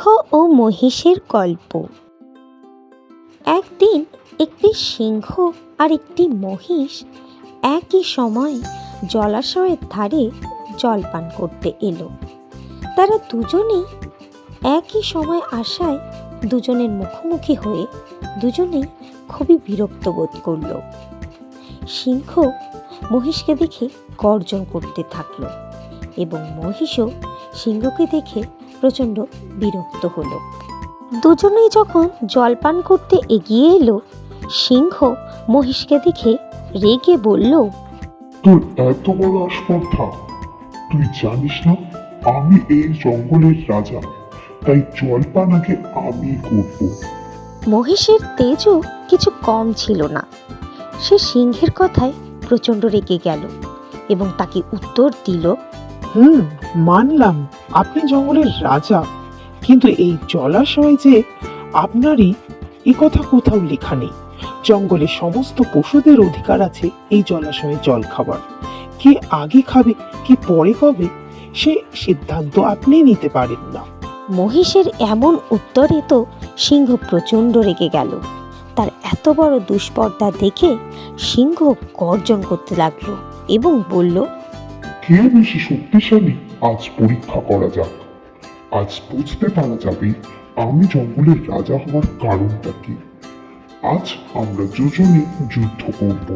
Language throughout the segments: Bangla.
সিংহ ও মহিষের গল্প। একদিন একটি সিংহ আর একটি মহিষ একই সময় জলাশয়ের ধারে জল পান করতে এলো। তারা দুজনেই একই সময় আসায় দুজনের মুখোমুখি হয়ে দুজনেই খুবই বিরক্ত বোধ করল। সিংহ মহিষকে দেখে গর্জন করতে থাকলো এবং মহিষও সিংহকে দেখে প্রচণ্ড বিরক্ত হলো। দুজনেই যখন জলপান করতে এগিয়ে এলো, সিংহ মহিষকে দেখে রেগে বলল, তোর এত বড় আস্পর্ধা! তুই জানিস না আমি এই জঙ্গলের রাজা, তাই জলপান আগে আমি করব। মহিষের তেজও কিছু কম ছিল না। সে সিংহের কথায় প্রচণ্ড রেগে গেল এবং তাকে উত্তর দিল, মানলাম আপনি জঙ্গলের রাজা, কিন্তু এই জলাশয় যে আপনারই এ কথা কোথাও লেখা নেই। জঙ্গলের সমস্ত পশুদের অধিকার আছে এই জলাশয়ে জল খাবার। কে আগে খাবে কি পরে খাবে সে সিদ্ধান্ত আপনি নিতে পারেন না। মহিষের এমন উত্তরে তো সিংহ প্রচণ্ড রেগে গেল। তার এত বড় দুষ্পর্ধা দেখে সিংহ গর্জন করতে লাগলো এবং বলল, কে বেশি শক্তিশালী আজ পরীক্ষা করা যাক। আজ বুঝতে পারা যাবে আমি জঙ্গলের রাজা হওয়ার কারণটা কি। আজ আমরা দুজনে যুদ্ধ করব।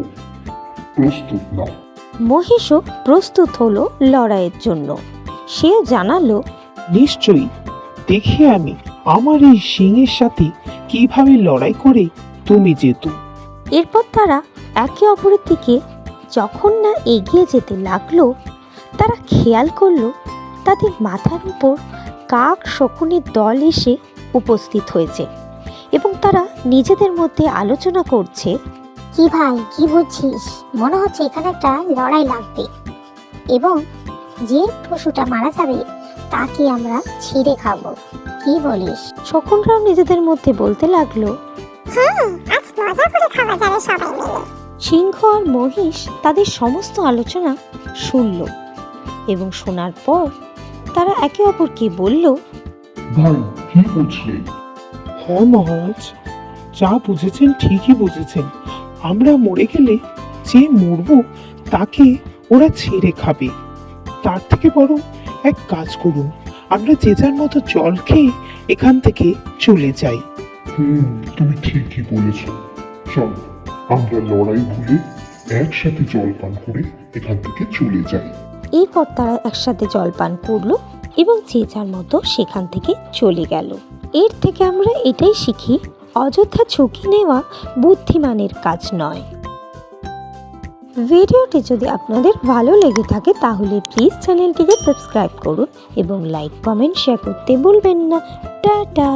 প্রস্তুত নাও। মহিষও প্রস্তুত হলো লড়াইয়ের জন্য। সেও জানালো, নিশ্চয়ই, দেখে আমি আমার এই সিংহের সাথে কিভাবে লড়াই করে তুমি যেত। এরপর তারা একে অপরের দিকে যখন না এগিয়ে যেতে লাগলো, তারা খেয়াল করলো তাদের মাথার উপর কাক শকুনের দল এসে উপস্থিত হয়েছে এবং তারা নিজেদের মধ্যে আলোচনা করছে, কি ভাই, কি বুঝছিস? মনে হচ্ছে এখানে একটা লড়াই লাগবে এবং যে পশুটা মারা যাবে তাকে আমরা ছিঁড়ে খাবো। কি বলিস? শকুনরাও নিজেদের মধ্যে বলতে লাগলো। আজ মজা করে খাওয়া যাবে সবাই মিলে। সিংহ আর মহিষ তাদের সমস্ত আলোচনা শুনল এবং শোনার পর তারা একে অপরকে বলল, ভাই, কি বুঝলে? হ্যাঁ মহারাজ, যা বুঝেছেন ঠিকই বুঝেছেন। আমরা মরে গেলে যে মরব তাকে ওরা ছেড়ে খাবে। তার থেকে বরং এক কাজ করুন, আমরা যে যার মতো জল খেয়ে এখান থেকে চলে যাই। তুমি ঠিকই বলেছ। চল, আমরা লড়াই ভুলে একসাথে জল পান করে এখান থেকে চলে যাই। এরপর তারা একসাথে জল পান করলো এবং যে যার মতো সেখান থেকে চলে গেল। এর থেকে আমরা এটাই শিখি, অযথা ঝুঁকি নেওয়া বুদ্ধিমানের কাজ নয়। ভিডিওটি যদি আপনাদের ভালো লেগে থাকে তাহলে প্লিজ চ্যানেলটিকে সাবস্ক্রাইব করুন এবং লাইক, কমেন্ট, শেয়ার করতে ভুলবেন না। টাটা।